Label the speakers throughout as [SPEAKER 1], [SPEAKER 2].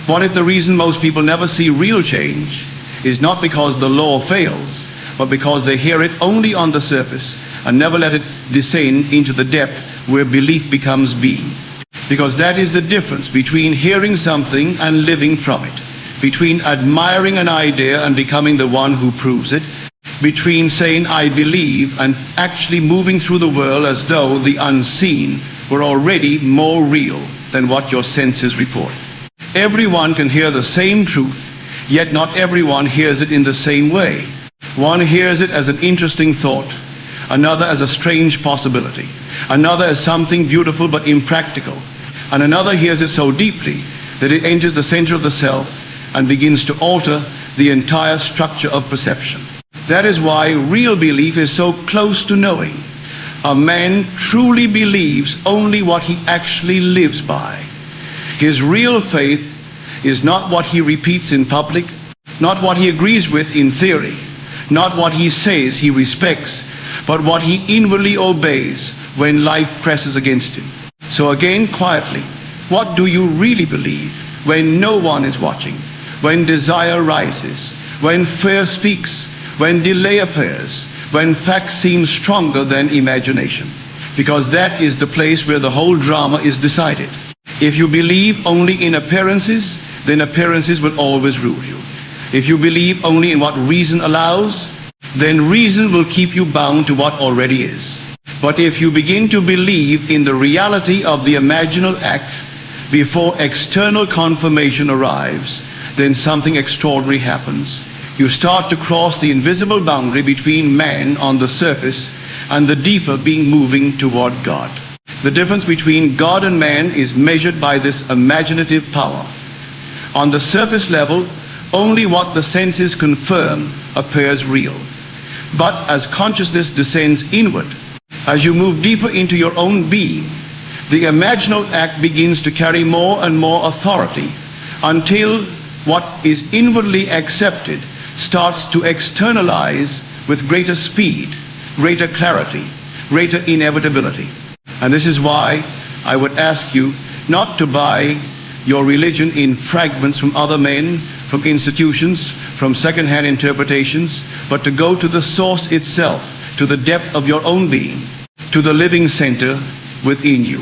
[SPEAKER 1] What if the reason most people never see real change is not because the law fails, but because they hear it only on the surface and never let it descend into the depth where belief becomes being? Because that is the difference between hearing something and living from it, between admiring an idea and becoming the one who proves it, between saying I believe and actually moving through the world as though the unseen were already more real than what your senses report. Everyone can hear the same truth, yet not everyone hears it in the same way. One hears it as an interesting thought, another as a strange possibility, another as something beautiful but impractical, and another hears it so deeply that it enters the center of the self and begins to alter the entire structure of perception. That is why real belief is so close to knowing. A man truly believes only what he actually lives by. His real faith is not what he repeats in public, not what he agrees with in theory, not what he says he respects, but what he inwardly obeys when life presses against him. So again, quietly, what do you really believe when no one is watching, when desire rises, when fear speaks, when delay appears, when fact seems stronger than imagination? Because that is the place where the whole drama is decided. If you believe only in appearances, then appearances will always rule you. If you believe only in what reason allows, then reason will keep you bound to what already is. But if you begin to believe in the reality of the imaginal act before external confirmation arrives, then something extraordinary happens. You start to cross the invisible boundary between man on the surface and the deeper being moving toward God. The difference between God and man is measured by this imaginative power. On the surface level, only what the senses confirm appears real. But as consciousness descends inward, as you move deeper into your own being, the imaginal act begins to carry more and more authority until what is inwardly accepted starts to externalize with greater speed, greater clarity, greater inevitability. And this is why I would ask you not to buy your religion in fragments from other men, from institutions, from second-hand interpretations, but to go to the source itself, to the depth of your own being, to the living center within you,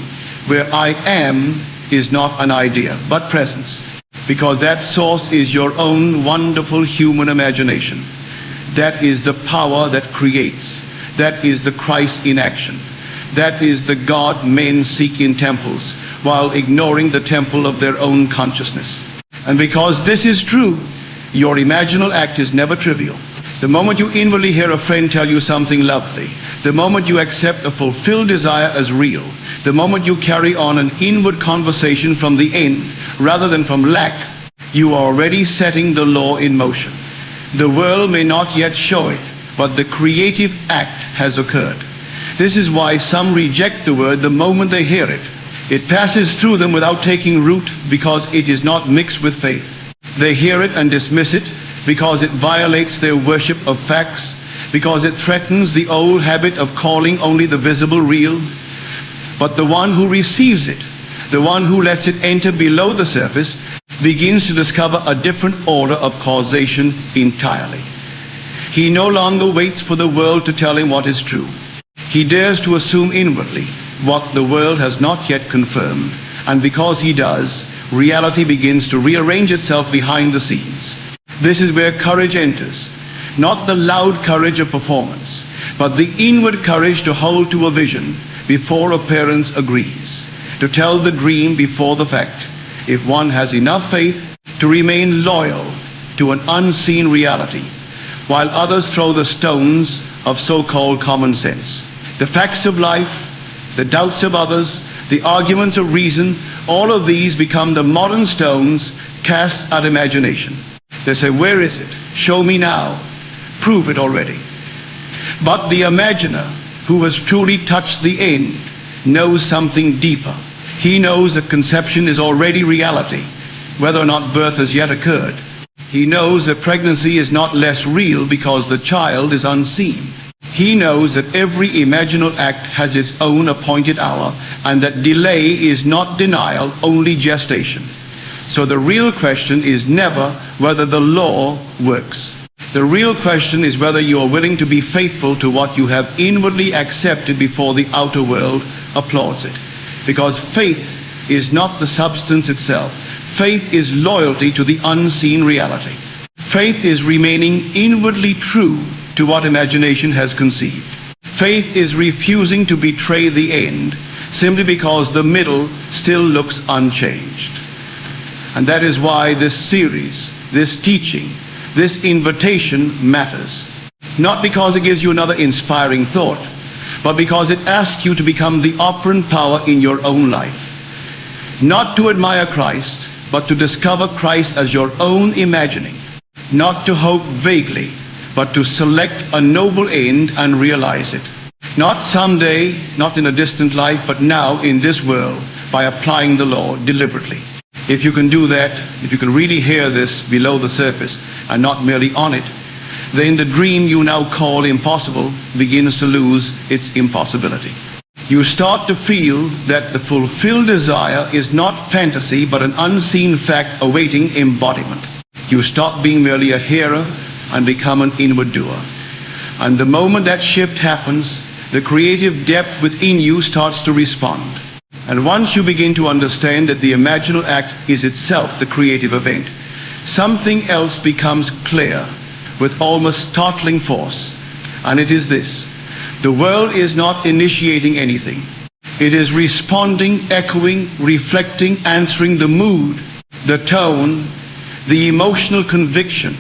[SPEAKER 1] where I am is not an idea, but presence. Because that source is your own wonderful human imagination. That is the power that creates. That is the Christ in action. That is the God men seek in temples, while ignoring the temple of their own consciousness. And because this is true, your imaginal act is never trivial. The moment you inwardly hear a friend tell you something lovely, the moment you accept a fulfilled desire as real, the moment you carry on an inward conversation from the end rather than from lack, you are already setting the law in motion. The world may not yet show it, but the creative act has occurred. This is why some reject the word the moment they hear it. It passes through them without taking root because it is not mixed with faith. They hear it and dismiss it because it violates their worship of facts, because it threatens the old habit of calling only the visible real. But the one who receives it, the one who lets it enter below the surface, begins to discover a different order of causation entirely. He no longer waits for the world to tell him what is true. He dares to assume inwardly what the world has not yet confirmed, and because he does, reality begins to rearrange itself behind the scenes. This is where courage enters, not the loud courage of performance, but the inward courage to hold to a vision before appearance agrees, to tell the dream before the fact, if one has enough faith to remain loyal to an unseen reality, while others throw the stones of so-called common sense. The facts of life, the doubts of others, the arguments of reason, all of these become the modern stones cast at imagination. They say, where is it? Show me now. Prove it already. But the imaginer, who has truly touched the end, knows something deeper. He knows that conception is already reality, whether or not birth has yet occurred. He knows that pregnancy is not less real because the child is unseen. He knows that every imaginal act has its own appointed hour, and that delay is not denial, only gestation. So the real question is never whether the law works. The real question is whether you are willing to be faithful to what you have inwardly accepted before the outer world applauds it. Because faith is not the substance itself. Faith is loyalty to the unseen reality. Faith is remaining inwardly true to what imagination has conceived. Faith is refusing to betray the end simply because the middle still looks unchanged. And that is why this series, this teaching, this invitation matters. Not because it gives you another inspiring thought, but because it asks you to become the operant power in your own life. Not to admire Christ, but to discover Christ as your own imagining. Not to hope vaguely, but to select a noble end and realize it. Not someday, not in a distant life, but now in this world, by applying the law deliberately. If you can do that, if you can really hear this below the surface and not merely on it, then the dream you now call impossible begins to lose its impossibility. You start to feel that the fulfilled desire is not fantasy but an unseen fact awaiting embodiment. You stop being merely a hearer and become an inward doer. And the moment that shift happens, the creative depth within you starts to respond. And once you begin to understand that the imaginal act is itself the creative event, something else becomes clear with almost startling force. And it is this: the world is not initiating anything. It is responding, echoing, reflecting, answering the mood, the tone, the emotional conviction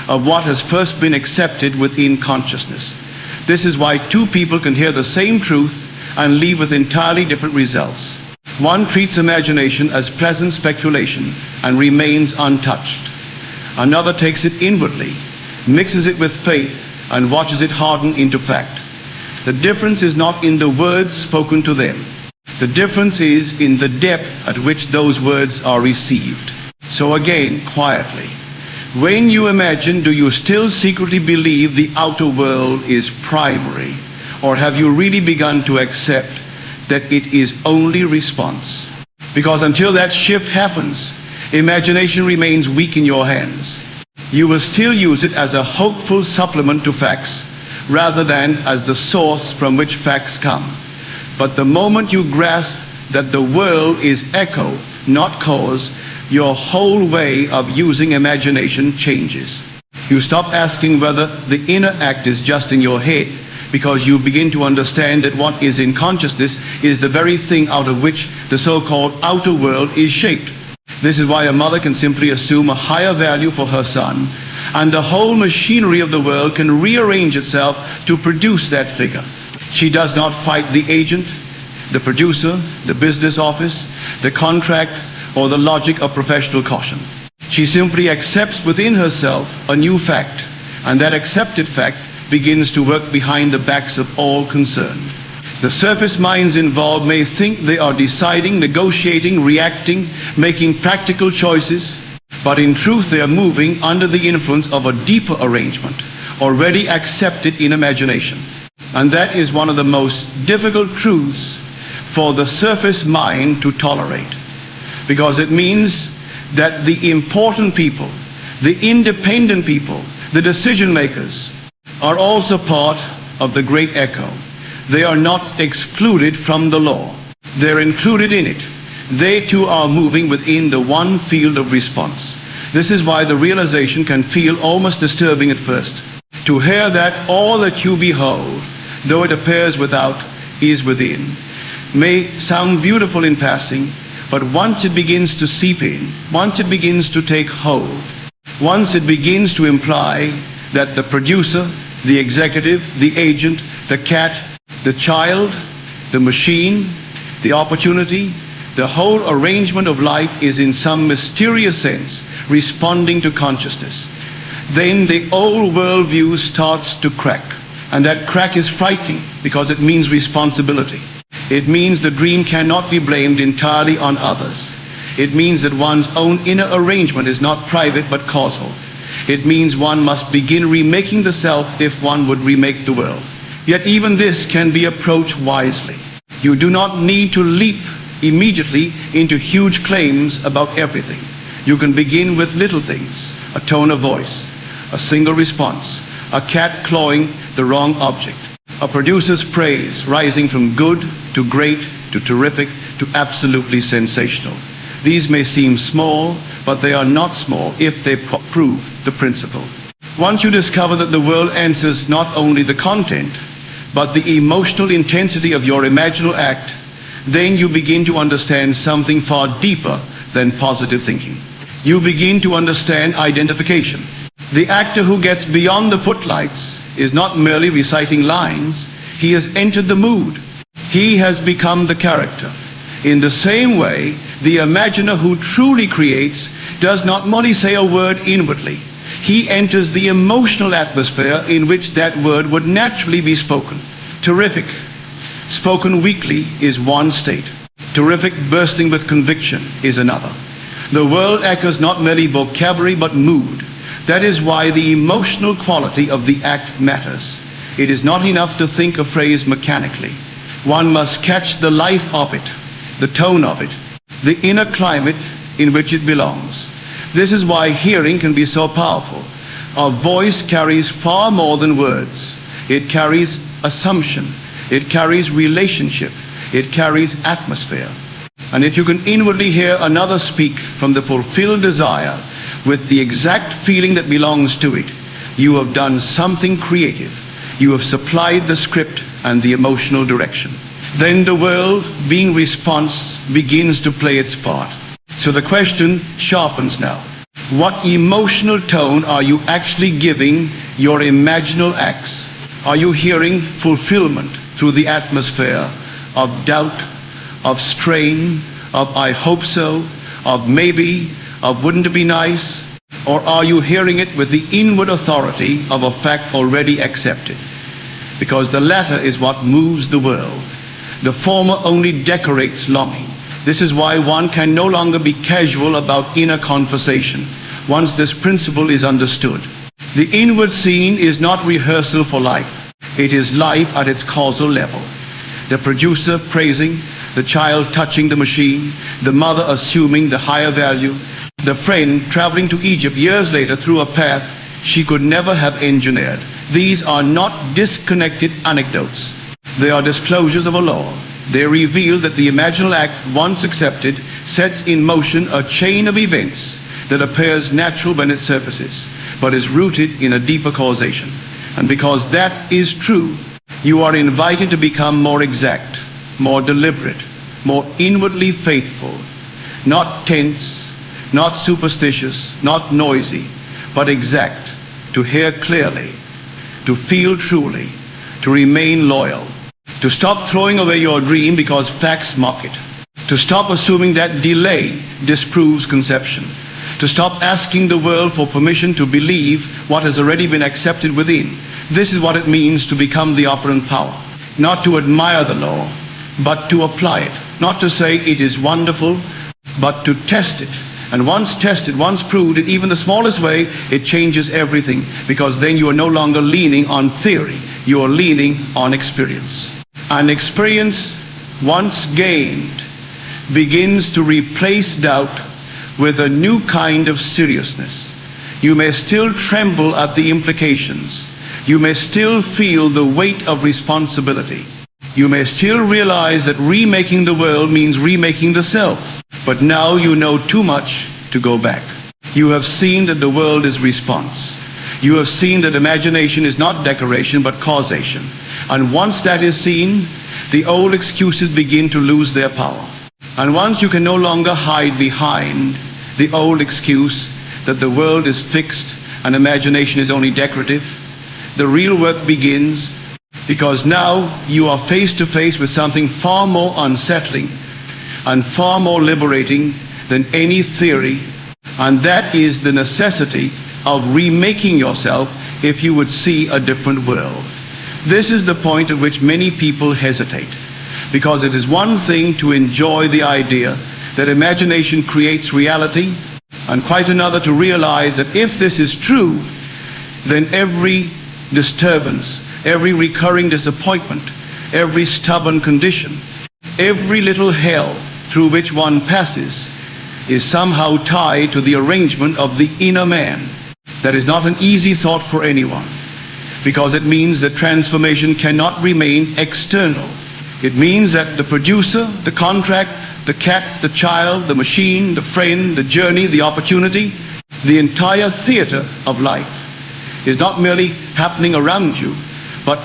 [SPEAKER 1] of what has first been accepted within consciousness. This is why two people can hear the same truth and leave with entirely different results. One treats imagination as pleasant speculation and remains untouched. Another takes it inwardly, mixes it with faith, and watches it harden into fact. The difference is not in the words spoken to them. The difference is in the depth at which those words are received. So again, quietly, when you imagine, do you still secretly believe the outer world is primary? Or have you really begun to accept that it is only response? Because until that shift happens, imagination remains weak in your hands. You will still use it as a hopeful supplement to facts, rather than as the source from which facts come. But the moment you grasp that the world is echo, not cause, your whole way of using imagination changes. You stop asking whether the inner act is just in your head, because you begin to understand that what is in consciousness is the very thing out of which the so-called outer world is shaped. This is why a mother can simply assume a higher value for her son, and the whole machinery of the world can rearrange itself to produce that figure. She does not fight the agent, the producer, the business office, the contract, or the logic of professional caution. She simply accepts within herself a new fact, and that accepted fact begins to work behind the backs of all concerned. The surface minds involved may think they are deciding, negotiating, reacting, making practical choices, but in truth they are moving under the influence of a deeper arrangement, already accepted in imagination. And that is one of the most difficult truths for the surface mind to tolerate, because it means that the important people, the independent people, the decision makers, are also part of the great echo. They are not excluded from the law. They're included in it. They too are moving within the one field of response. This is why the realization can feel almost disturbing at first. To hear that all that you behold, though it appears without, is within, may sound beautiful in passing, but once it begins to seep in, once it begins to take hold, once it begins to imply that the producer, the executive, the agent, the cat, the child, the machine, the opportunity, the whole arrangement of life is in some mysterious sense responding to consciousness, then the old worldview starts to crack. And that crack is frightening because it means responsibility. It means the dream cannot be blamed entirely on others. It means that one's own inner arrangement is not private but causal. It means one must begin remaking the self if one would remake the world. Yet even this can be approached wisely. You do not need to leap immediately into huge claims about everything. You can begin with little things, a tone of voice, a single response, a cat clawing the wrong object, a producer's praise rising from good to great to terrific to absolutely sensational. These may seem small, but they are not small if they prove the principle. Once you discover that the world answers not only the content, but the emotional intensity of your imaginal act, then you begin to understand something far deeper than positive thinking. You begin to understand identification. The actor who gets beyond the footlights is not merely reciting lines. He has entered the mood. He has become the character. In the same way, the imaginer who truly creates does not merely say a word inwardly. He enters the emotional atmosphere in which that word would naturally be spoken. Terrific, spoken weakly, is one state. Terrific, bursting with conviction, is another. The world echoes not merely vocabulary but mood. That is why the emotional quality of the act matters. It is not enough to think a phrase mechanically. One must catch the life of it, the tone of it, the inner climate in which it belongs. This is why hearing can be so powerful. A voice carries far more than words. It carries assumption. It carries relationship. It carries atmosphere. And if you can inwardly hear another speak from the fulfilled desire with the exact feeling that belongs to it, you have done something creative. You have supplied the script and the emotional direction. Then the world, being response, begins to play its part. So the question sharpens now. What emotional tone are you actually giving your imaginal acts? Are you hearing fulfillment through the atmosphere of doubt, of strain, of I hope so, of maybe, of wouldn't it be nice? Or are you hearing it with the inward authority of a fact already accepted? Because the latter is what moves the world. The former only decorates longing. This is why one can no longer be casual about inner conversation once this principle is understood. The inward scene is not rehearsal for life. It is life at its causal level. The producer praising, the child touching the machine, the mother assuming the higher value, the friend traveling to Egypt years later through a path she could never have engineered. These are not disconnected anecdotes. They are disclosures of a law. They reveal that the imaginal act, once accepted, sets in motion a chain of events that appears natural when it surfaces, but is rooted in a deeper causation. And because that is true, you are invited to become more exact, more deliberate, more inwardly faithful, not tense, not superstitious, not noisy, but exact, to hear clearly, to feel truly, to remain loyal, to stop throwing away your dream because facts mock it, to stop assuming that delay disproves conception, to stop asking the world for permission to believe what has already been accepted within. This is what it means to become the operant power. Not to admire the law, but to apply it. Not to say it is wonderful, but to test it. And once tested, once proved in even the smallest way, it changes everything, because then you are no longer leaning on theory. You are leaning on experience. And experience, once gained, begins to replace doubt with a new kind of seriousness. You may still tremble at the implications. You may still feel the weight of responsibility. You may still realize that remaking the world means remaking the self. But now you know too much to go back. You have seen that the world is response. You have seen that imagination is not decoration but causation. And once that is seen, the old excuses begin to lose their power. And once you can no longer hide behind the old excuse that the world is fixed and imagination is only decorative, the real work begins, because now you are face to face with something far more unsettling and far more liberating than any theory, and that is the necessity of remaking yourself if you would see a different world. This is the point at which many people hesitate, because it is one thing to enjoy the idea that imagination creates reality, and quite another to realize that if this is true, then every disturbance, every recurring disappointment, every stubborn condition, every little hell through which one passes is somehow tied to the arrangement of the inner man. That is not an easy thought for anyone, because it means that transformation cannot remain external. It means that the producer, the contract, the cat, the child, the machine, the friend, the journey, the opportunity, the entire theater of life is not merely happening around you, but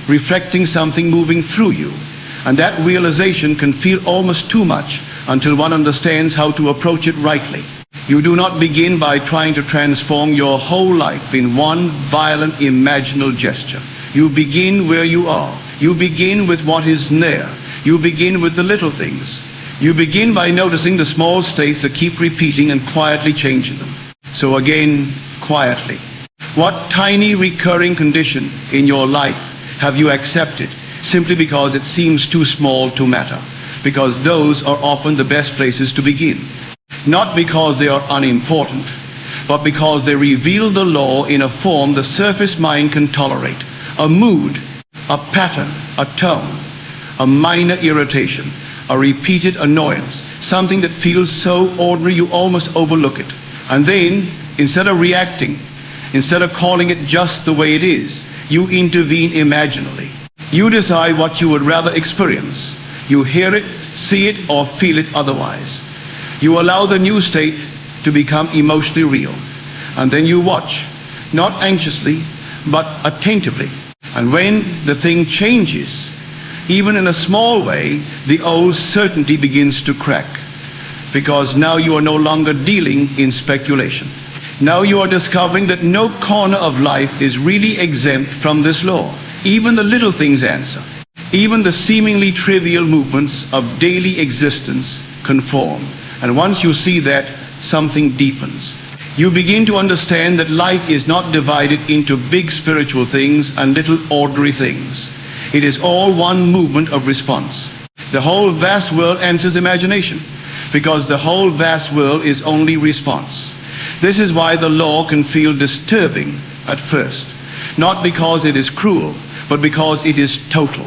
[SPEAKER 1] reflecting something moving through you. And that realization can feel almost too much until one understands how to approach it rightly. You do not begin by trying to transform your whole life in one violent imaginal gesture. You begin where you are. You begin with what is near. You begin with the little things. You begin by noticing the small states that keep repeating and quietly changing them. So again, quietly. What tiny recurring condition in your life have you accepted simply because it seems too small to matter? Because those are often the best places to begin. Not because they are unimportant, but because they reveal the law in a form the surface mind can tolerate. A mood, a pattern, a tone, a minor irritation, a repeated annoyance, something that feels so ordinary you almost overlook it. And then, instead of reacting, instead of calling it just the way it is, you intervene imaginally. You decide what you would rather experience. You hear it, see it, or feel it otherwise. You allow the new state to become emotionally real. And then you watch, not anxiously, but attentively. And when the thing changes, even in a small way, the old certainty begins to crack. Because now you are no longer dealing in speculation. Now you are discovering that no corner of life is really exempt from this law. Even the little things answer. Even the seemingly trivial movements of daily existence conform. And once you see that, something deepens. You begin to understand that life is not divided into big spiritual things and little ordinary things. It is all one movement of response. The whole vast world enters imagination, because the whole vast world is only response. This is why the law can feel disturbing at first. Not because it is cruel, but because it is total.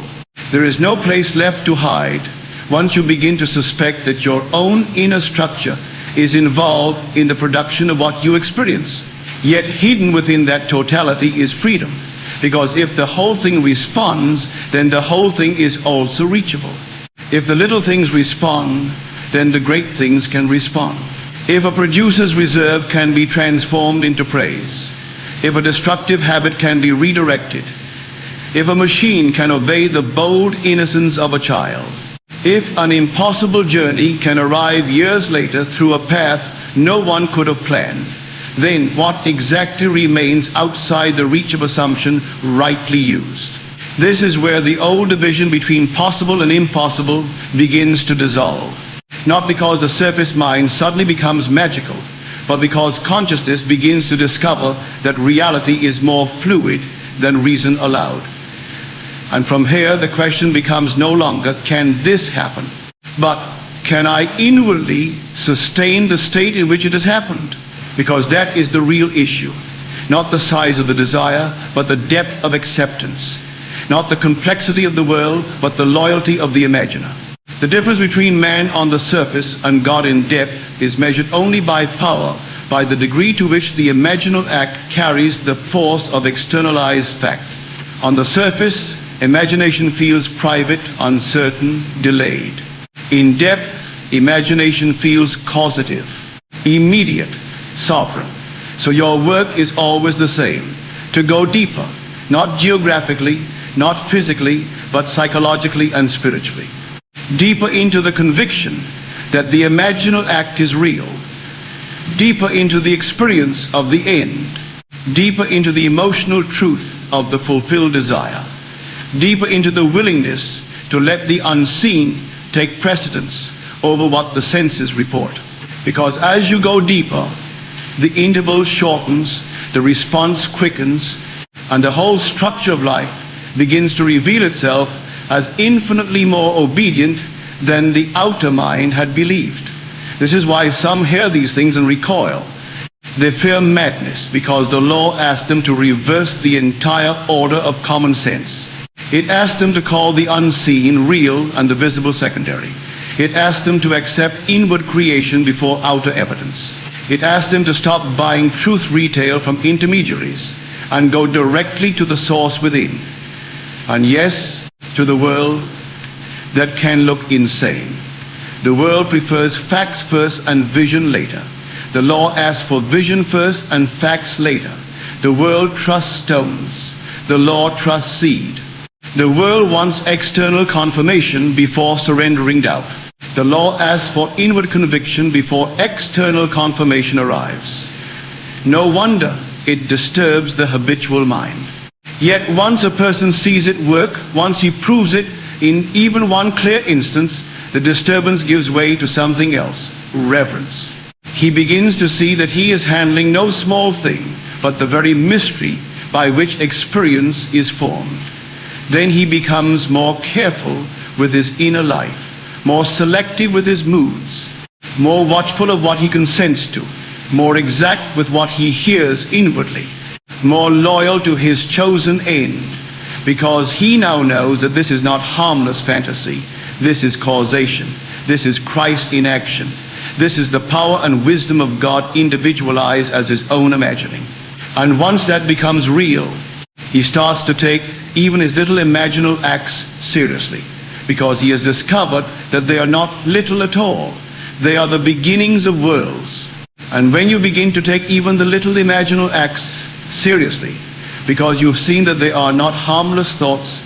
[SPEAKER 1] There is no place left to hide once you begin to suspect that your own inner structure is involved in the production of what you experience. Yet hidden within that totality is freedom, because if the whole thing responds, then the whole thing is also reachable. If the little things respond, then the great things can respond. If a producer's reserve can be transformed into praise, if a destructive habit can be redirected, if a machine can obey the bold innocence of a child, if an impossible journey can arrive years later through a path no one could have planned, then what exactly remains outside the reach of assumption rightly used? This is where the old division between possible and impossible begins to dissolve. Not because the surface mind suddenly becomes magical, but because consciousness begins to discover that reality is more fluid than reason allowed. And from here the question becomes no longer, can this happen? But can I inwardly sustain the state in which it has happened? Because that is the real issue. Not the size of the desire, but the depth of acceptance. Not the complexity of the world, but the loyalty of the imaginer. The difference between man on the surface and God in depth is measured only by power, by the degree to which the imaginal act carries the force of externalized fact. On the surface, imagination feels private, uncertain, delayed. In depth, imagination feels causative, immediate, sovereign. So your work is always the same, to go deeper, not geographically, not physically, but psychologically and spiritually. Deeper into the conviction that the imaginal act is real, deeper into the experience of the end, deeper into the emotional truth of the fulfilled desire, deeper into the willingness to let the unseen take precedence over what the senses report. Because as you go deeper, the interval shortens, the response quickens, and the whole structure of life begins to reveal itself as infinitely more obedient than the outer mind had believed. This is why some hear these things and recoil. They fear madness because the law asks them to reverse the entire order of common sense. It asks them to call the unseen real and the visible secondary. It asks them to accept inward creation before outer evidence. It asks them to stop buying truth retail from intermediaries and go directly to the source within. And yes, to the world that can look insane. The world prefers facts first and vision later. The law asks for vision first and facts later. The world trusts stones. The law trusts seed. The world wants external confirmation before surrendering doubt. The law asks for inward conviction before external confirmation arrives. No wonder it disturbs the habitual mind. Yet once a person sees it work, once he proves it in even one clear instance, the disturbance gives way to something else, reverence. He begins to see that he is handling no small thing, but the very mystery by which experience is formed. Then he becomes more careful with his inner life, more selective with his moods, more watchful of what he consents to, more exact with what he hears inwardly, more loyal to his chosen end, because he now knows that this is not harmless fantasy. This is causation. This is Christ in action. This is the power and wisdom of God individualized as his own imagining. And once that becomes real, he starts to take even his little imaginal acts seriously, because he has discovered that they are not little at all. They are the beginnings of worlds. And when you begin to take even the little imaginal acts seriously, because you've seen that they are not harmless thoughts,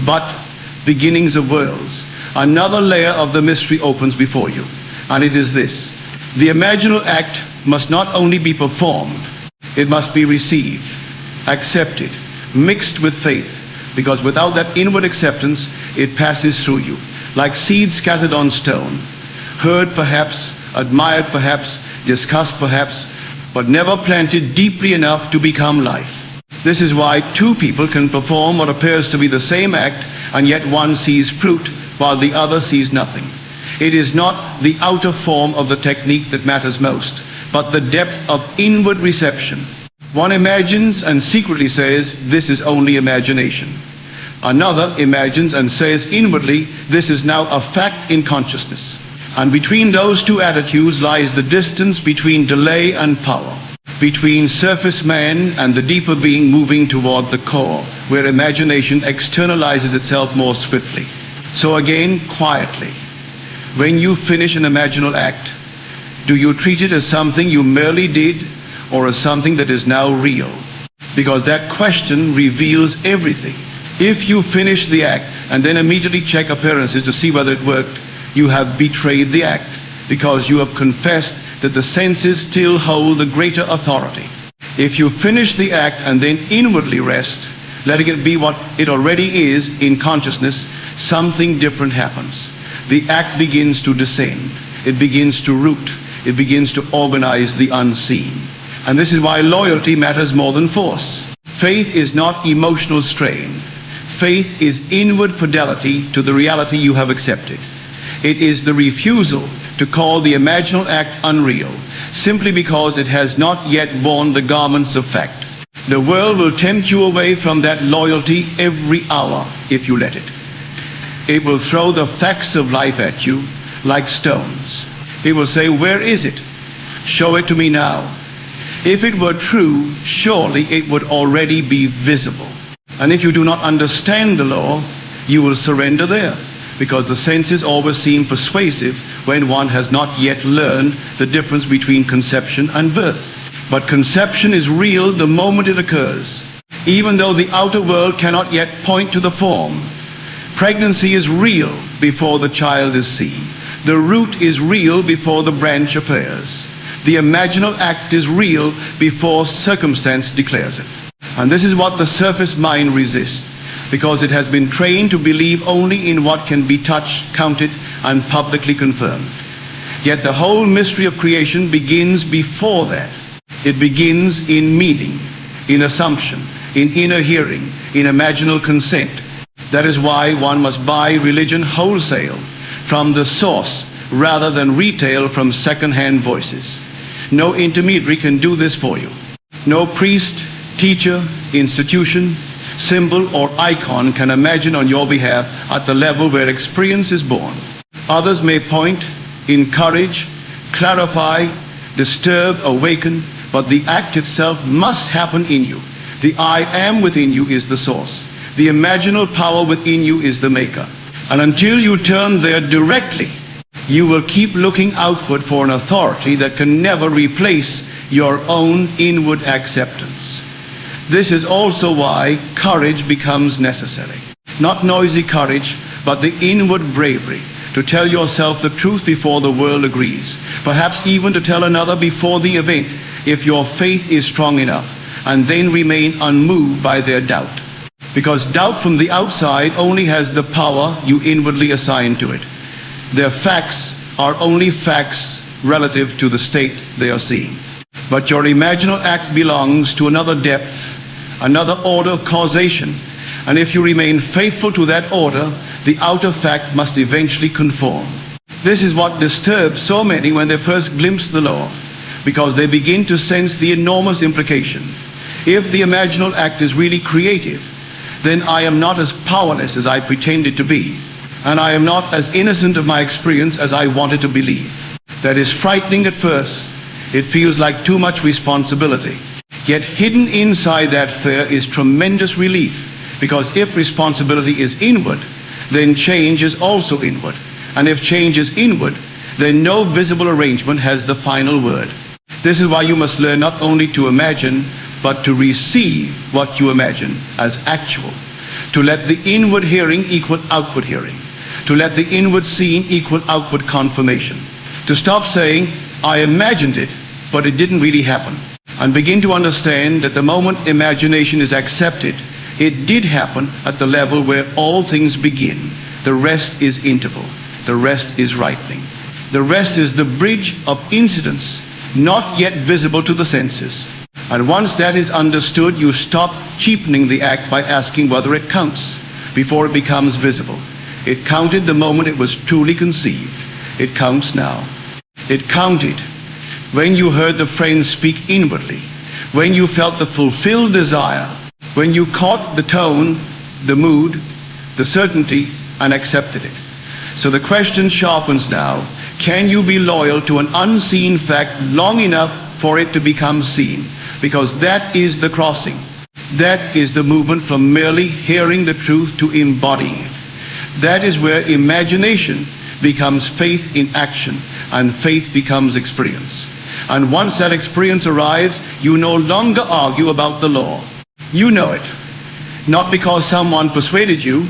[SPEAKER 1] but beginnings of worlds, another layer of the mystery opens before you. And it is this: the imaginal act must not only be performed, it must be received, accepted, mixed with faith, because without that inward acceptance, it passes through you, like seeds scattered on stone, heard perhaps, admired perhaps, discussed perhaps, but never planted deeply enough to become life. This is why two people can perform what appears to be the same act, and yet one sees fruit while the other sees nothing. It is not the outer form of the technique that matters most, but the depth of inward reception. One imagines and secretly says, this is only imagination. Another imagines and says inwardly, this is now a fact in consciousness. And between those two attitudes lies the distance between delay and power, between surface man and the deeper being moving toward the core, where imagination externalizes itself more swiftly. So again, quietly, when you finish an imaginal act, do you treat it as something you merely did, or as something that is now real? Because that question reveals everything. If you finish the act and then immediately check appearances to see whether it worked, you have betrayed the act, because you have confessed that the senses still hold the greater authority. If you finish the act and then inwardly rest, letting it be what it already is in consciousness, something different happens. The act begins to descend. It begins to root. It begins to organize the unseen. And this is why loyalty matters more than force. Faith is not emotional strain. Faith is inward fidelity to the reality you have accepted. It is the refusal to call the imaginal act unreal, simply because it has not yet worn the garments of fact. The world will tempt you away from that loyalty every hour if you let it. It will throw the facts of life at you like stones. It will say, where is it? Show it to me now. If it were true, surely it would already be visible. And if you do not understand the law, you will surrender there, because the senses always seem persuasive when one has not yet learned the difference between conception and birth. But conception is real the moment it occurs, even though the outer world cannot yet point to the form. Pregnancy is real before the child is seen. The root is real before the branch appears. The imaginal act is real before circumstance declares it. And this is what the surface mind resists, because it has been trained to believe only in what can be touched, counted, and publicly confirmed. Yet the whole mystery of creation begins before that. It begins in meaning, in assumption, in inner hearing, in imaginal consent. That is why one must buy religion wholesale from the source rather than retail from second-hand voices. No intermediary can do this for you. No priest, teacher, institution, symbol, or icon can imagine on your behalf at the level where experience is born. Others may point, encourage, clarify, disturb, awaken, but the act itself must happen in you. The I am within you is the source. The imaginal power within you is the maker. And until you turn there directly, you will keep looking outward for an authority that can never replace your own inward acceptance. This is also why courage becomes necessary. Not noisy courage, but the inward bravery to tell yourself the truth before the world agrees. Perhaps even to tell another before the event, if your faith is strong enough, and then remain unmoved by their doubt. Because doubt from the outside only has the power you inwardly assign to it. Their facts are only facts relative to the state they are seeing. But your imaginal act belongs to another depth, another order of causation, and if you remain faithful to that order, the outer fact must eventually conform. This is what disturbs so many when they first glimpse the law, because they begin to sense the enormous implication. If the imaginal act is really creative, then I am not as powerless as I pretended to be, and I am not as innocent of my experience as I wanted to believe. That is frightening at first. It feels like too much responsibility. Yet hidden inside that fear is tremendous relief, because if responsibility is inward, then change is also inward. And if change is inward, then no visible arrangement has the final word. This is why you must learn not only to imagine, but to receive what you imagine as actual. To let the inward hearing equal outward hearing. To let the inward seeing equal outward confirmation. To stop saying, I imagined it, but it didn't really happen. And begin to understand that the moment imagination is accepted, it did happen at the level where all things begin. The rest is interval. The rest is ripening. The rest is the bridge of incidents not yet visible to the senses. And once that is understood, you stop cheapening the act by asking whether it counts before it becomes visible. It counted the moment it was truly conceived. It counts now. It counted when you heard the friend speak inwardly, when you felt the fulfilled desire, when you caught the tone, the mood, the certainty, and accepted it. So the question sharpens now. Can you be loyal to an unseen fact long enough for it to become seen? Because that is the crossing. That is the movement from merely hearing the truth to embodying it. That is where imagination becomes faith in action, and faith becomes experience. And once that experience arrives, you no longer argue about the law. You know it, not because someone persuaded you,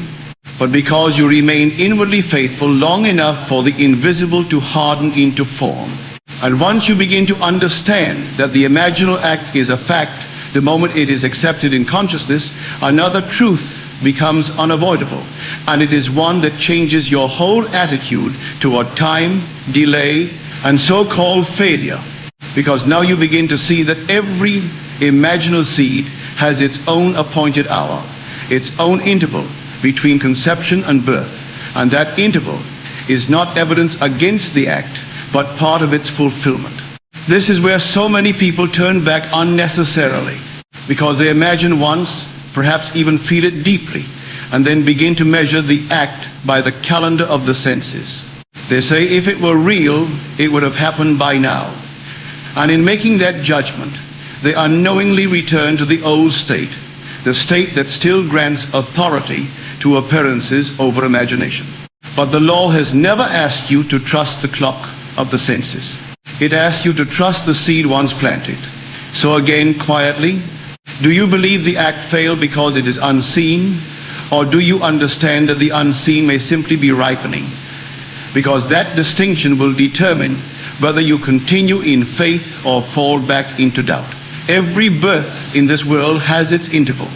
[SPEAKER 1] but because you remain inwardly faithful long enough for the invisible to harden into form. And once you begin to understand that the imaginal act is a fact, the moment it is accepted in consciousness, another truth becomes unavoidable. And it is one that changes your whole attitude toward time, delay, and so-called failure. Because now you begin to see that every imaginal seed has its own appointed hour, its own interval between conception and birth. And that interval is not evidence against the act, but part of its fulfillment. This is where so many people turn back unnecessarily, because they imagine once, perhaps even feel it deeply, and then begin to measure the act by the calendar of the senses. They say if it were real, it would have happened by now. And in making that judgment, they unknowingly return to the old state, the state that still grants authority to appearances over imagination. But the law has never asked you to trust the clock of the senses. It asks you to trust the seed once planted. So again, quietly, do you believe the act failed because it is unseen? Or do you understand that the unseen may simply be ripening? Because that distinction will determine whether you continue in faith or fall back into doubt. Every birth in this world has its interval.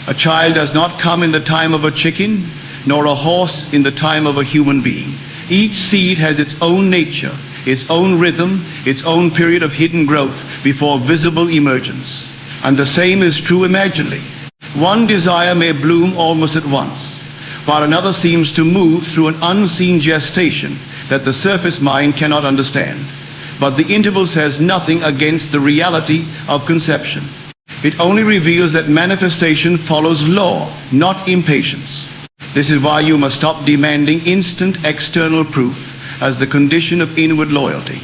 [SPEAKER 1] A child does not come in the time of a chicken, nor a horse in the time of a human being. Each seed has its own nature, its own rhythm, its own period of hidden growth before visible emergence. And the same is true imaginally. One desire may bloom almost at once, while another seems to move through an unseen gestation that the surface mind cannot understand. But the interval says nothing against the reality of conception. It only reveals that manifestation follows law, not impatience. This is why you must stop demanding instant external proof as the condition of inward loyalty.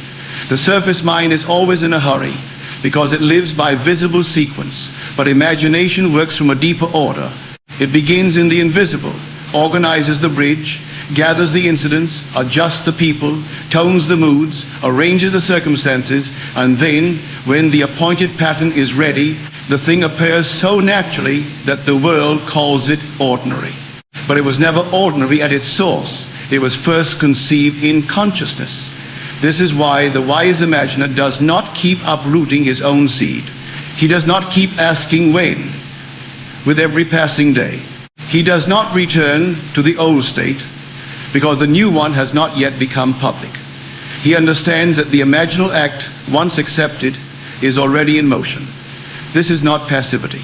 [SPEAKER 1] The surface mind is always in a hurry because it lives by visible sequence, but imagination works from a deeper order. It begins in the invisible, organizes the bridge, gathers the incidents, adjusts the people, tones the moods, arranges the circumstances, and then, when the appointed pattern is ready, the thing appears so naturally that the world calls it ordinary. But it was never ordinary at its source. It was first conceived in consciousness. This is why the wise imaginer does not keep uprooting his own seed. He does not keep asking when with every passing day. He does not return to the old state because the new one has not yet become public. He understands that the imaginal act, once accepted, is already in motion. This is not passivity.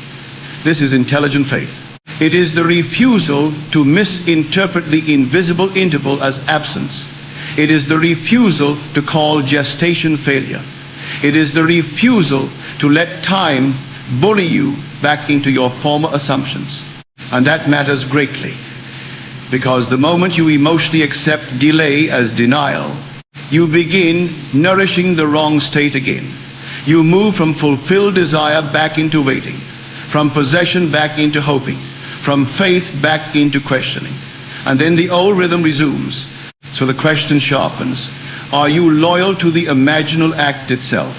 [SPEAKER 1] This is intelligent faith. It is the refusal to misinterpret the invisible interval as absence. It is the refusal to call gestation failure. It is the refusal to let time bully you back into your former assumptions. And that matters greatly, because the moment you emotionally accept delay as denial, you begin nourishing the wrong state again. You move from fulfilled desire back into waiting, from possession back into hoping, from faith back into questioning. And then the old rhythm resumes. So the question sharpens. Are you loyal to the imaginal act itself,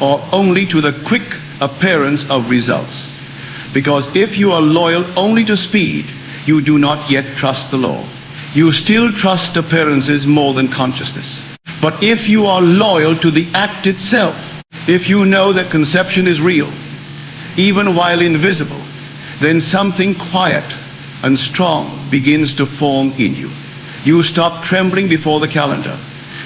[SPEAKER 1] or only to the quick appearance of results? Because if you are loyal only to speed, you do not yet trust the law. You still trust appearances more than consciousness. But if you are loyal to the act itself, if you know that conception is real, even while invisible, then something quiet and strong begins to form in you. You stop trembling before the calendar.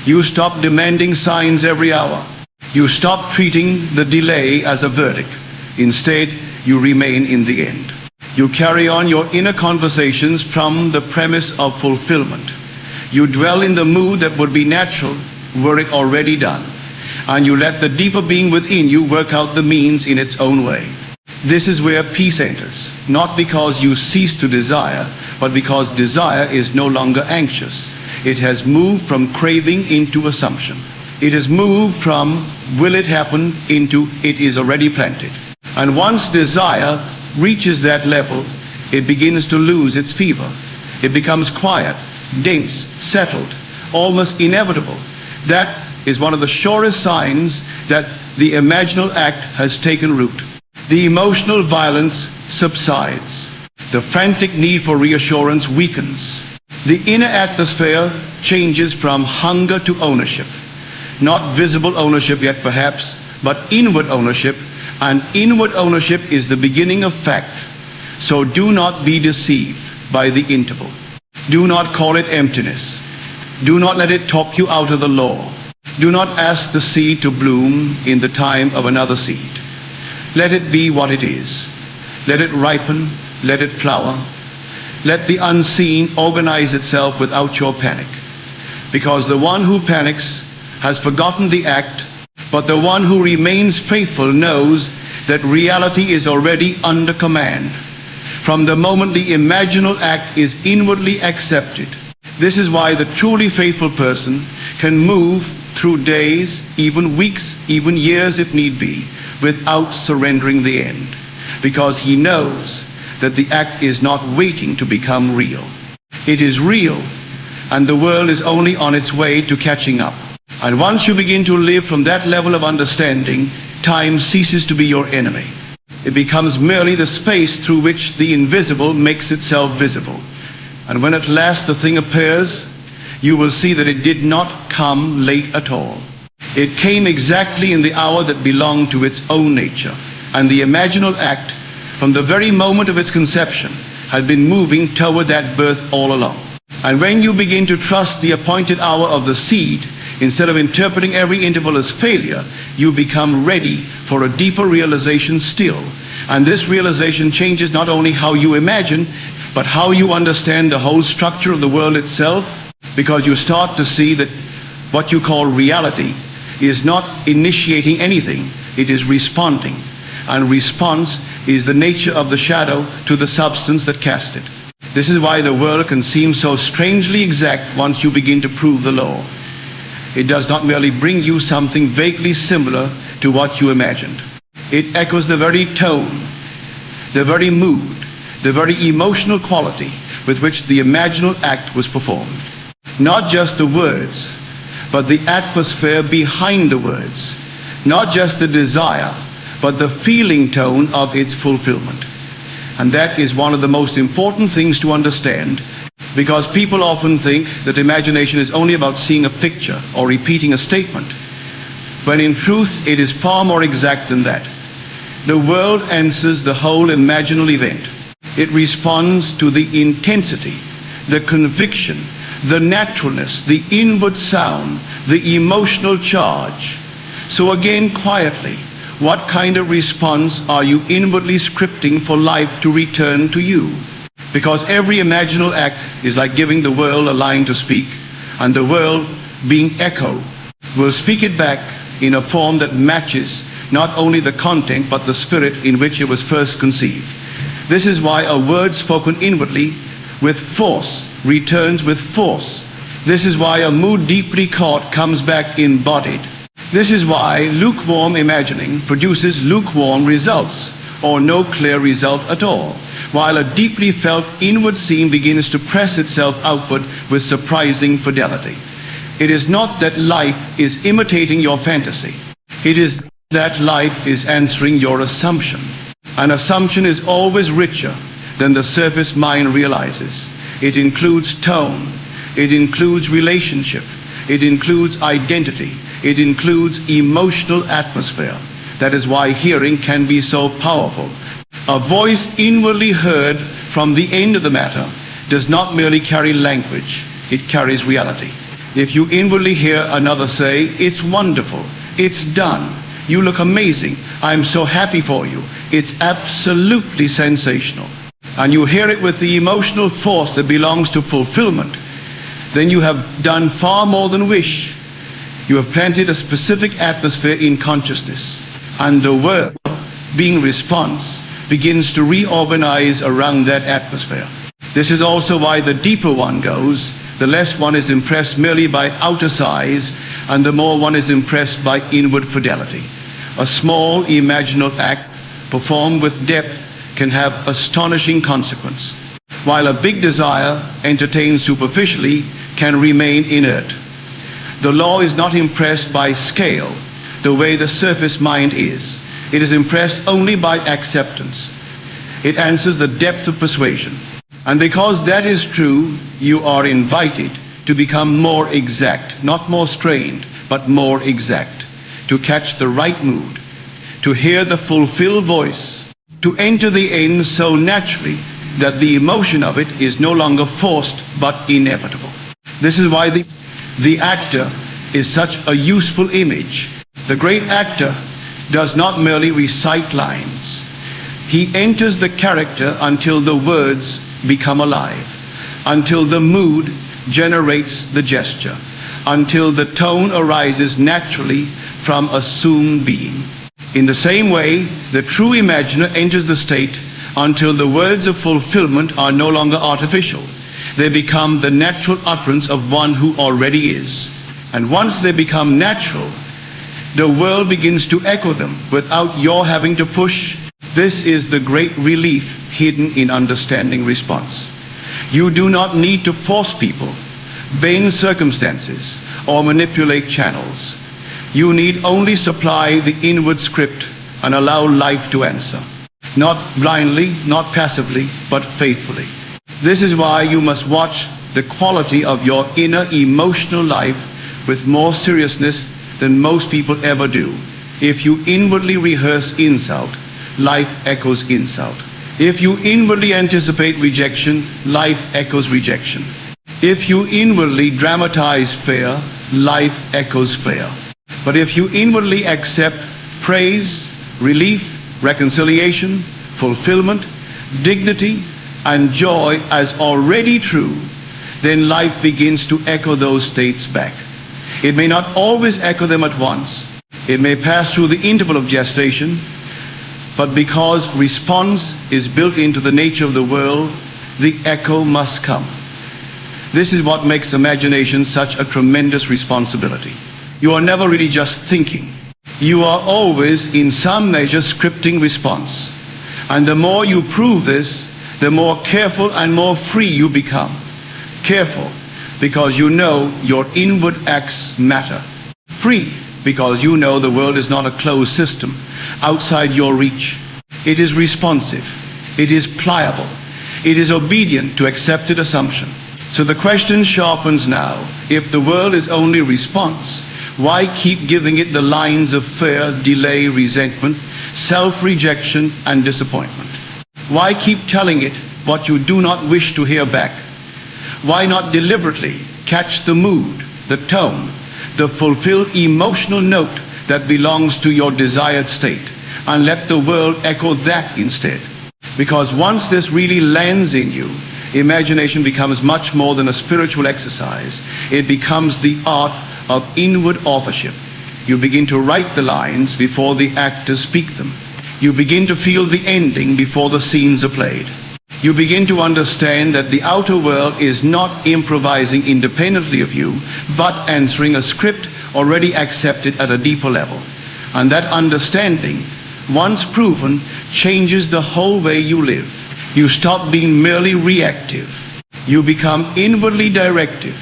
[SPEAKER 1] You stop demanding signs every hour. You stop treating the delay as a verdict. Instead, you remain in the end. You carry on your inner conversations from the premise of fulfillment. You dwell in the mood that would be natural were it already done. And you let the deeper being within you work out the means in its own way. This is where peace enters, not because you cease to desire, but because desire is no longer anxious. It has moved from craving into assumption. It has moved from will it happen into it is already planted. And once desire reaches that level, it begins to lose its fever. It becomes quiet, dense, settled, almost inevitable. That is one of the surest signs that the imaginal act has taken root. The emotional violence subsides. The frantic need for reassurance weakens. The inner atmosphere changes from hunger to ownership. Not visible ownership yet perhaps, but inward ownership. And inward ownership is the beginning of fact. So do not be deceived by the interval. Do not call it emptiness. Do not let it talk you out of the law. Do not ask the seed to bloom in the time of another seed. Let it be what it is. Let it ripen. Let it flower. Let the unseen organize itself without your panic. Because the one who panics has forgotten the act, but the one who remains faithful knows that reality is already under command. From the moment the imaginal act is inwardly accepted, this is why the truly faithful person can move through days, even weeks, even years if need be, without surrendering the end. Because he knows that the act is not waiting to become real. It is real, and the world is only on its way to catching up. And once you begin to live from that level of understanding, time ceases to be your enemy. It becomes merely the space through which the invisible makes itself visible. And when at last the thing appears, you will see that it did not come late at all. It came exactly in the hour that belonged to its own nature. And the imaginal act, from the very moment of its conception, had been moving toward that birth all along. And when you begin to trust the appointed hour of the seed, instead of interpreting every interval as failure, you become ready for a deeper realization still. And this realization changes not only how you imagine, but how you understand the whole structure of the world itself, because you start to see that what you call reality is not initiating anything, it is responding. And response is the nature of the shadow to the substance that cast it. This is why the world can seem so strangely exact once you begin to prove the law. It does not merely bring you something vaguely similar to what you imagined. It echoes the very tone, the very mood, the very emotional quality with which the imaginal act was performed. Not just the words, but the atmosphere behind the words. Not just the desire, but the feeling tone of its fulfillment. And that is one of the most important things to understand, because people often think that imagination is only about seeing a picture or repeating a statement, when in truth it is far more exact than that. The world answers the whole imaginal event. It responds to the intensity, the conviction, the naturalness, the inward sound, the emotional charge. So again, quietly, what kind of response are you inwardly scripting for life to return to you? Because every imaginal act is like giving the world a line to speak, and the world, being echo, will speak it back in a form that matches not only the content but the spirit in which it was first conceived. This is why a word spoken inwardly with force returns with force. This is why a mood deeply caught comes back embodied. This is why lukewarm imagining produces lukewarm results, or no clear result at all, while a deeply felt inward scene begins to press itself outward with surprising fidelity. It is not that life is imitating your fantasy. It is that life is answering your assumption. An assumption is always richer than the surface mind realizes. It includes tone. It includes relationship. It includes identity. It includes emotional atmosphere. That is why hearing can be so powerful. A voice inwardly heard from the end of the matter does not merely carry language, it carries reality. If you inwardly hear another say, "It's wonderful, it's done, you look amazing, I'm so happy for you," it's absolutely sensational, and you hear it with the emotional force that belongs to fulfillment, then you have done far more than wish. You have planted a specific atmosphere in consciousness, and the world, being response, begins to reorganize around that atmosphere. This is also why the deeper one goes, the less one is impressed merely by outer size, and the more one is impressed by inward fidelity. A small imaginal act performed with depth can have astonishing consequence, while a big desire entertained superficially can remain inert. The law is not impressed by scale the way the surface mind is. It is impressed only by acceptance. It answers the depth of persuasion. And because that is true, you are invited to become more exact, not more strained, but more exact, to catch the right mood, to hear the fulfilled voice, to enter the end so naturally that the emotion of it is no longer forced but inevitable. This is why the actor is such a useful image. The great actor does not merely recite lines. He enters the character until the words become alive, until the mood generates the gesture, until the tone arises naturally from assumed being. In the same way, the true imaginer enters the state until the words of fulfillment are no longer artificial. They become the natural utterance of one who already is. And once they become natural, the world begins to echo them without your having to push. This is the great relief hidden in understanding response. You do not need to force people, bend circumstances, or manipulate channels. You need only supply the inward script and allow life to answer. Not blindly, not passively, but faithfully. This is why you must watch the quality of your inner emotional life with more seriousness than most people ever do. If you inwardly rehearse insult, life echoes insult. If you inwardly anticipate rejection, life echoes rejection. If you inwardly dramatize fear, life echoes fear. But if you inwardly accept praise, relief, reconciliation, fulfillment, dignity, and joy as already true, then life begins to echo those states back. It may not always echo them at once. It may pass through the interval of gestation, but because response is built into the nature of the world, the echo must come. This is what makes imagination such a tremendous responsibility. You are never really just thinking. You are always, in some measure, scripting response. And the more you prove this, the more careful and more free you become. Careful, because you know your inward acts matter. Free, because you know the world is not a closed system outside your reach. It is responsive. It is pliable. It is obedient to accepted assumption. So the question sharpens now. If the world is only response, why keep giving it the lines of fear, delay, resentment, self-rejection, and disappointment? Why keep telling it what you do not wish to hear back? Why not deliberately catch the mood, the tone, the fulfilled emotional note that belongs to your desired state, and let the world echo that instead? Because once this really lands in you, imagination becomes much more than a spiritual exercise. It becomes the art of inward authorship. You begin to write the lines before the actors speak them. You begin to feel the ending before the scenes are played. You begin to understand that the outer world is not improvising independently of you, but answering a script already accepted at a deeper level. And that understanding, once proven, changes the whole way you live. You stop being merely reactive. You become inwardly directive.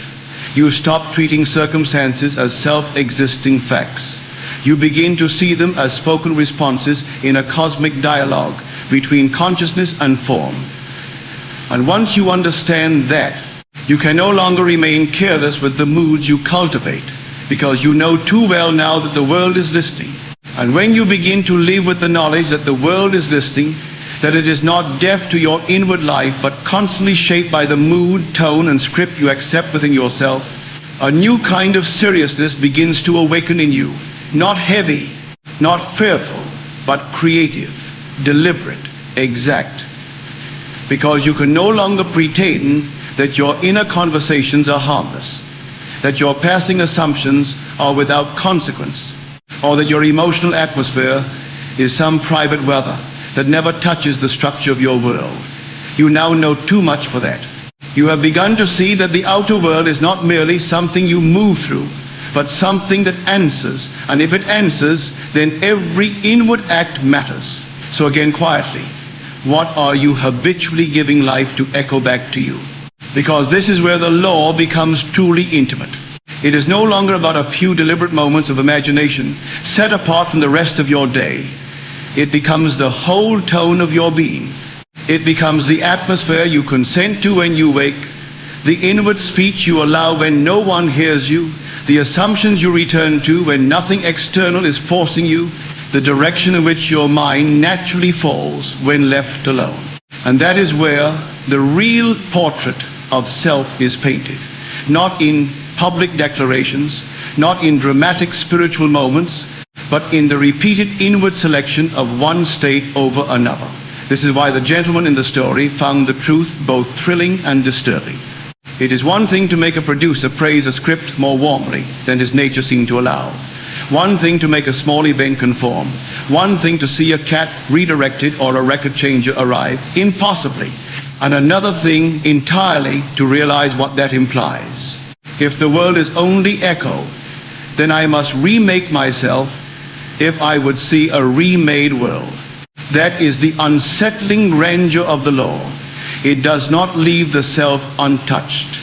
[SPEAKER 1] You stop treating circumstances as self-existing facts. You begin to see them as spoken responses in a cosmic dialogue between consciousness and form. And once you understand that, you can no longer remain careless with the moods you cultivate, because you know too well now that the world is listening. And when you begin to live with the knowledge that the world is listening, that it is not deaf to your inward life, but constantly shaped by the mood, tone, and script you accept within yourself, a new kind of seriousness begins to awaken in you. Not heavy, not fearful, but creative, deliberate, exact. Because you can no longer pretend that your inner conversations are harmless, that your passing assumptions are without consequence, or that your emotional atmosphere is some private weather that never touches the structure of your world. You now know too much for that. You have begun to see that the outer world is not merely something you move through, but something that answers. And if it answers, then every inward act matters. So again, quietly, what are you habitually giving life to echo back to you? Because this is where the law becomes truly intimate. It is no longer about a few deliberate moments of imagination set apart from the rest of your day. It becomes the whole tone of your being. It becomes the atmosphere you consent to when you wake, the inward speech you allow when no one hears you, the assumptions you return to when nothing external is forcing you, the direction in which your mind naturally falls when left alone. And that is where the real portrait of self is painted. Not in public declarations, not in dramatic spiritual moments, but in the repeated inward selection of one state over another. This is why the gentleman in the story found the truth both thrilling and disturbing. It is one thing to make a producer praise a script more warmly than his nature seemed to allow. One thing to make a small event conform. One thing to see a cat redirected or a record changer arrive impossibly. And another thing entirely to realize what that implies. If the world is only echo, then I must remake myself if I would see a remade world. That is the unsettling grandeur of the law. It does not leave the self untouched.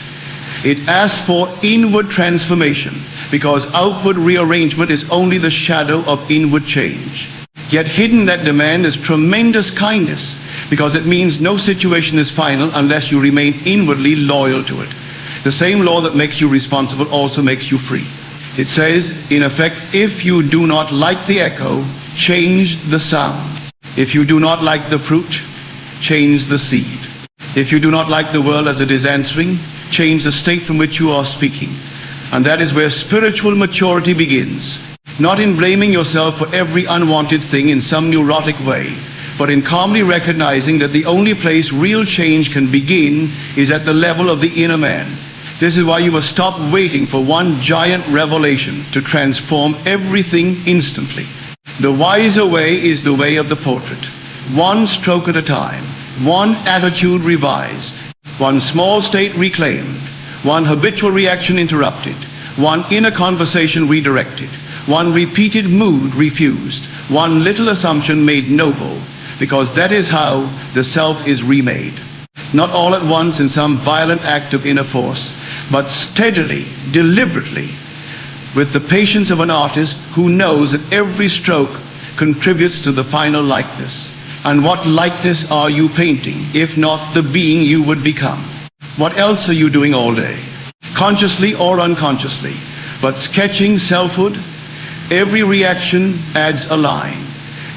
[SPEAKER 1] It asks for inward transformation, because outward rearrangement is only the shadow of inward change. Yet hidden that demand is tremendous kindness, because it means no situation is final unless you remain inwardly loyal to it. The same law that makes you responsible also makes you free. It says, in effect, if you do not like the echo, change the sound. If you do not like the fruit, change the seed. If you do not like the world as it is answering, change the state from which you are speaking. And that is where spiritual maturity begins. Not in blaming yourself for every unwanted thing in some neurotic way, but in calmly recognizing that the only place real change can begin is at the level of the inner man. This is why you must stop waiting for one giant revelation to transform everything instantly. The wiser way is the way of the portrait. One stroke at a time. one attitude revised, one small state reclaimed, one habitual reaction interrupted, one inner conversation redirected, one repeated mood refused, one little assumption made noble, because that is how the self is remade. Not all at once in some violent act of inner force, but steadily, deliberately, with the patience of an artist who knows that every stroke contributes to the final likeness. And what likeness are you painting, if not the being you would become? What else are you doing all day, consciously or unconsciously, but sketching selfhood? Every reaction adds a line.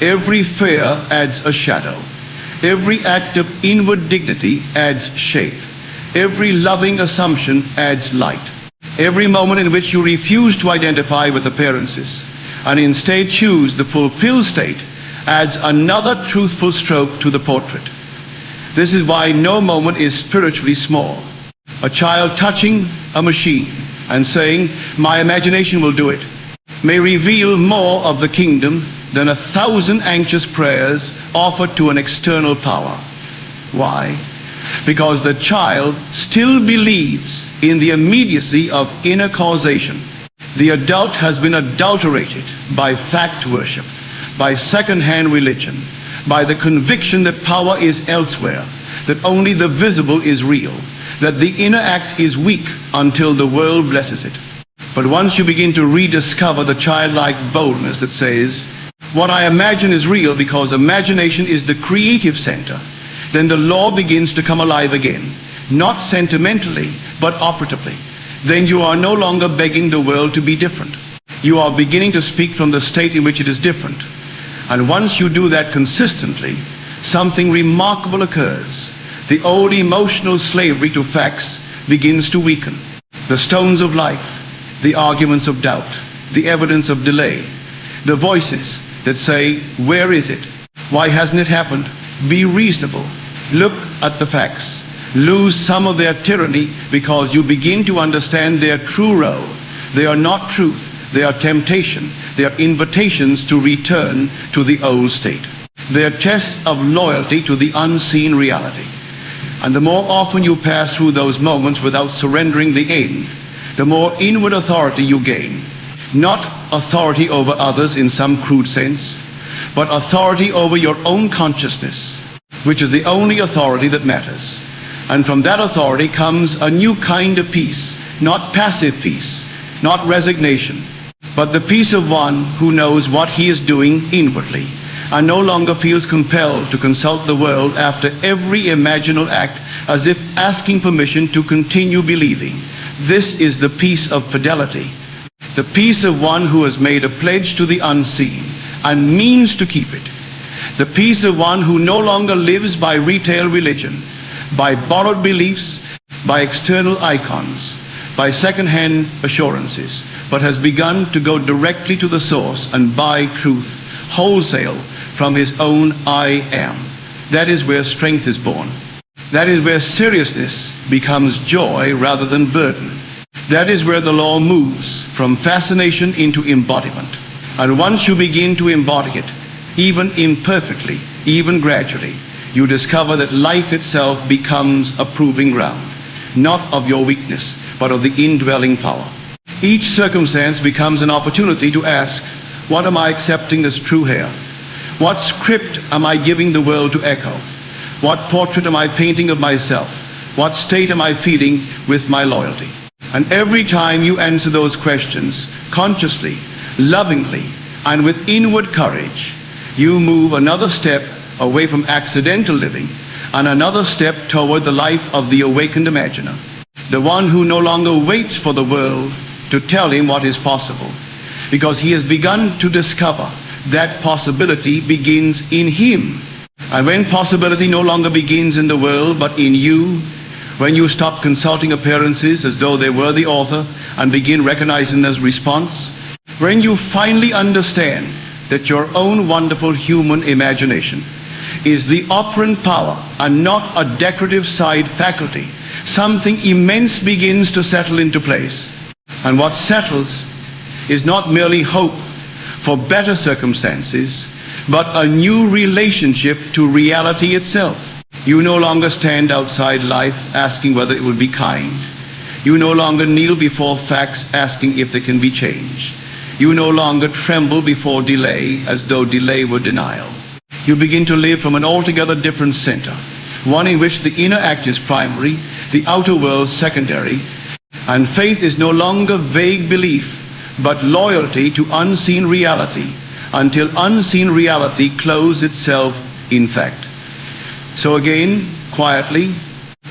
[SPEAKER 1] Every fear adds a shadow. Every act of inward dignity adds shape. Every loving assumption adds light. Every moment in which you refuse to identify with appearances and instead choose the fulfilled state adds another truthful stroke to the portrait. This is why no moment is spiritually small. A child touching a machine and saying, "My imagination will do it," may reveal more of the kingdom than 1,000 anxious prayers offered to an external power. Why? Because the child still believes in the immediacy of inner causation. The adult has been adulterated by fact worship, by second-hand religion, by the conviction that power is elsewhere, that only the visible is real, that the inner act is weak until the world blesses it. But once you begin to rediscover the childlike boldness that says, "What I imagine is real because imagination is the creative center," then the law begins to come alive again, not sentimentally, but operatively. Then you are no longer begging the world to be different. You are beginning to speak from the state in which it is different. And once you do that consistently, something remarkable occurs. The old emotional slavery to facts begins to weaken. The stones of life, the arguments of doubt, the evidence of delay, the voices that say, "Where is it? Why hasn't it happened?" Be reasonable. Look at the facts. Lose some of their tyranny because you begin to understand their true role. They are not truth. They are temptation. They are invitations to return to the old state. They are tests of loyalty to the unseen reality. And the more often you pass through those moments without surrendering the end, the more inward authority you gain. Not authority over others in some crude sense, but authority over your own consciousness, which is the only authority that matters. And from that authority comes a new kind of peace, not passive peace, not resignation, but the peace of one who knows what he is doing inwardly and no longer feels compelled to consult the world after every imaginal act as if asking permission to continue believing. This is the peace of fidelity, the peace of one who has made a pledge to the unseen and means to keep it, the peace of one who no longer lives by retail religion, by borrowed beliefs, by external icons, by second-hand assurances, but has begun to go directly to the source and buy truth wholesale from his own I am. That is where strength is born. That is where seriousness becomes joy rather than burden. That is where the law moves from fascination into embodiment. And once you begin to embody it, even imperfectly, even gradually, you discover that life itself becomes a proving ground, not of your weakness, but of the indwelling power. Each circumstance becomes an opportunity to ask, what am I accepting as true here? What script am I giving the world to echo? What portrait am I painting of myself? What state am I feeding with my loyalty? And every time you answer those questions consciously, lovingly, and with inward courage, you move another step away from accidental living and another step toward the life of the awakened imaginer, the one who no longer waits for the world to tell him what is possible, because he has begun to discover that possibility begins in him. And when possibility no longer begins in the world but in you, when you stop consulting appearances as though they were the author and begin recognizing them as response, when you finally understand that your own wonderful human imagination is the operant power and not a decorative side faculty, something immense begins to settle into place. And what settles is not merely hope for better circumstances, but a new relationship to reality itself. You no longer stand outside life asking whether it will be kind. You no longer kneel before facts asking if they can be changed. You no longer tremble before delay as though delay were denial. You begin to live from an altogether different center, one in which the inner act is primary, the outer world secondary, and faith is no longer vague belief, but loyalty to unseen reality, until unseen reality clothes itself in fact. So again, quietly,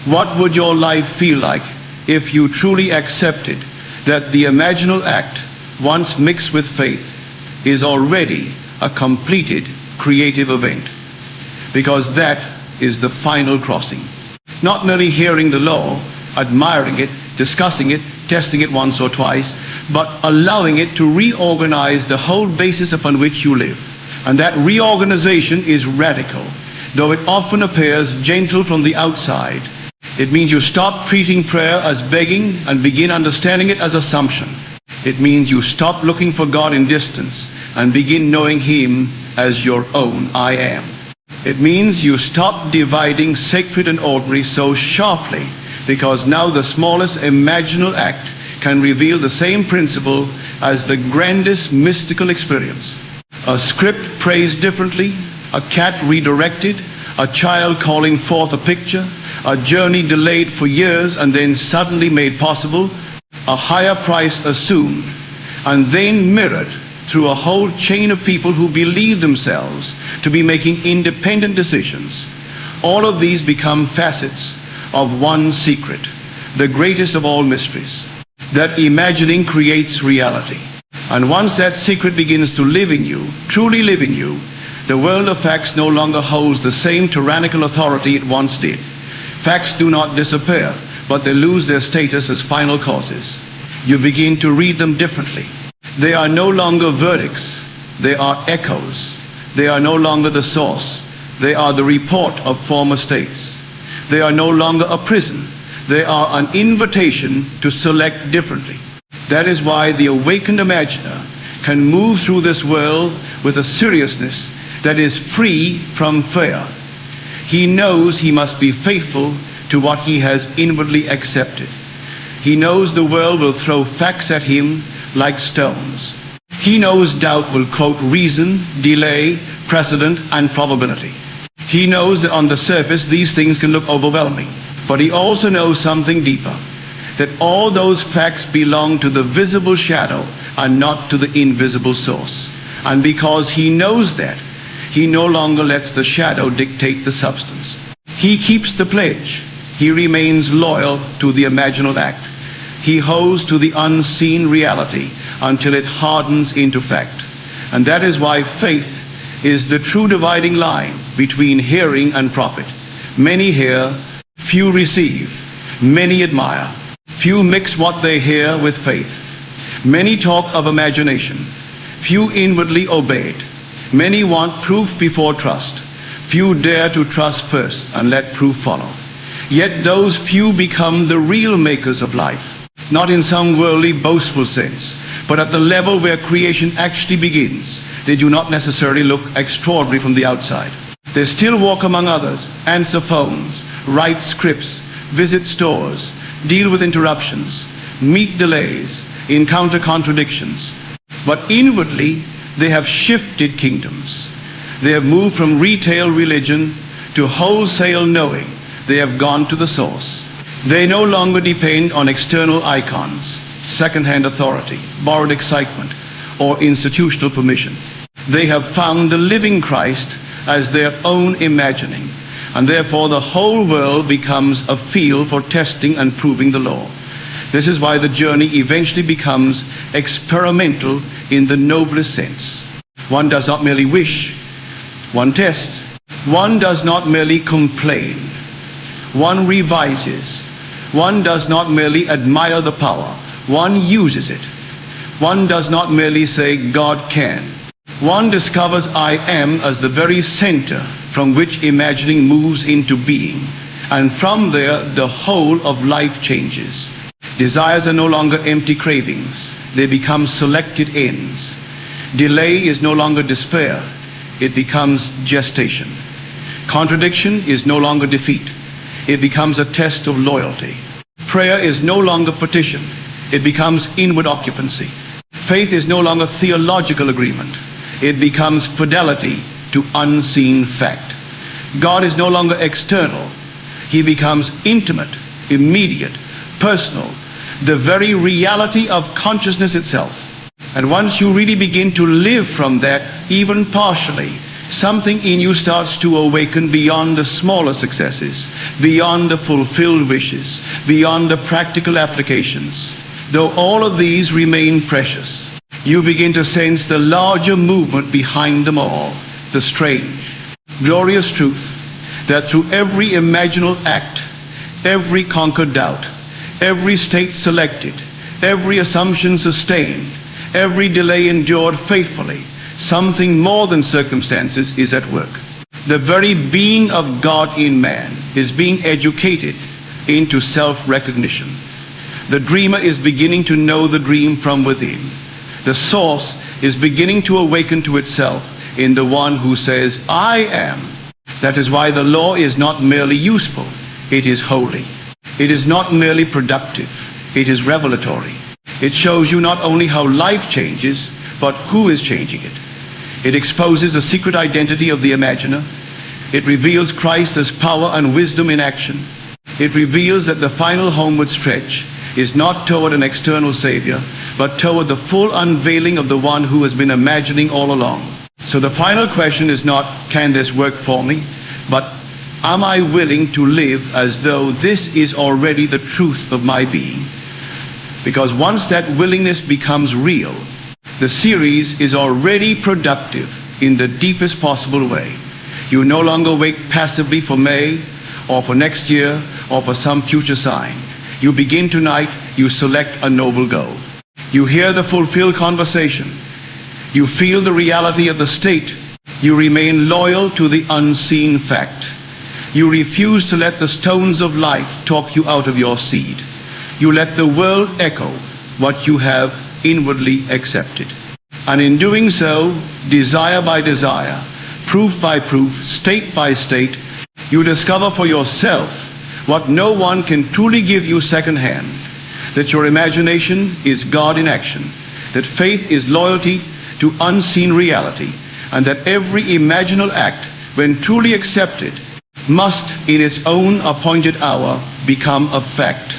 [SPEAKER 1] what would your life feel like if you truly accepted that the imaginal act, once mixed with faith, is already a completed creative event? Because that is the final crossing. Not merely hearing the law, admiring it, discussing it, testing it once or twice, but allowing it to reorganize the whole basis upon which you live. And that reorganization is radical, though it often appears gentle from the outside. It means you stop treating prayer as begging and begin understanding it as assumption. It means you stop looking for God in distance and begin knowing Him as your own I am. It means you stop dividing sacred and ordinary so sharply, because now the smallest imaginal act can reveal the same principle as the grandest mystical experience. A script praised differently, a cat redirected, a child calling forth a picture, a journey delayed for years and then suddenly made possible, a higher price assumed, and then mirrored through a whole chain of people who believe themselves to be making independent decisions. All of these become facets of one secret, the greatest of all mysteries, that imagining creates reality. And once that secret begins to live in you, truly live in you, the world of facts no longer holds the same tyrannical authority it once did. Facts do not disappear, but they lose their status as final causes. You begin to read them differently. They are no longer verdicts, they are echoes. They are no longer the source, they are the report of former states. They are no longer a prison, they are an invitation to select differently. That is why the awakened imaginer can move through this world with a seriousness that is free from fear. He knows he must be faithful to what he has inwardly accepted. He knows the world will throw facts at him like stones. He knows doubt will quote reason, delay, precedent, and probability. He knows that on the surface these things can look overwhelming, but he also knows something deeper, that all those facts belong to the visible shadow and not to the invisible source. And because he knows that, he no longer lets the shadow dictate the substance. He keeps the pledge. He remains loyal to the imaginal act. He holds to the unseen reality until it hardens into fact. And that is why faith is the true dividing line between hearing and profit. Many hear, few receive. Many admire. Few mix what they hear with faith. Many talk of imagination. Few inwardly obey it. Many want proof before trust. Few dare to trust first and let proof follow. Yet those few become the real makers of life, not in some worldly boastful sense, but at the level where creation actually begins. They do not necessarily look extraordinary from the outside. They still walk among others, answer phones, write scripts, visit stores, deal with interruptions, meet delays, encounter contradictions. But inwardly, they have shifted kingdoms. They have moved from retail religion to wholesale knowing. They have gone to the source. They no longer depend on external icons, second-hand authority, borrowed excitement, or institutional permission. They have found the living Christ as their own imagining, and therefore the whole world becomes a field for testing and proving the law. This is why the journey eventually becomes experimental in the noblest sense. One does not merely wish, one tests. One does not merely complain, one revises. One does not merely admire the power, one uses it. One does not merely say God can. One discovers I am as the very center from which imagining moves into being, and from there the whole of life changes. Desires are no longer empty cravings, they become selected ends. Delay is no longer despair, it becomes gestation. Contradiction is no longer defeat. It becomes a test of loyalty. Prayer is no longer petition. It becomes inward occupancy. Faith is no longer theological agreement. It becomes fidelity to unseen fact. God is no longer external. He becomes intimate, immediate, personal, the very reality of consciousness itself. And once you really begin to live from that, even partially, something in you starts to awaken beyond the smaller successes, beyond the fulfilled wishes, beyond the practical applications. Though all of these remain precious, you begin to sense the larger movement behind them all, the strange, glorious truth that through every imaginal act, every conquered doubt, every state selected, every assumption sustained, every delay endured faithfully, something more than circumstances is at work. The very being of God in man is being educated into self-recognition. The dreamer is beginning to know the dream from within. The source is beginning to awaken to itself in the one who says, I am. That is why the law is not merely useful, it is holy. It is not merely productive, it is revelatory. It shows you not only how life changes, but who is changing it. It exposes the secret identity of the imaginer. It reveals Christ as power and wisdom in action. It reveals that the final homeward stretch is not toward an external Savior, but toward the full unveiling of the one who has been imagining all along. So the final question is not, can this work for me? But am I willing to live as though this is already the truth of my being? Because once that willingness becomes real, the series is already productive in the deepest possible way. You no longer wait passively for May, or for next year, or for some future sign. You begin tonight, you select a noble goal. You hear the fulfilled conversation. You feel the reality of the state. You remain loyal to the unseen fact. You refuse to let the stones of life talk you out of your seed. You let the world echo what you have inwardly accepted. And in doing so, desire by desire, proof by proof, state by state, you discover for yourself what no one can truly give you secondhand, that your imagination is God in action, that faith is loyalty to unseen reality, and that every imaginal act, when truly accepted, must in its own appointed hour become a fact.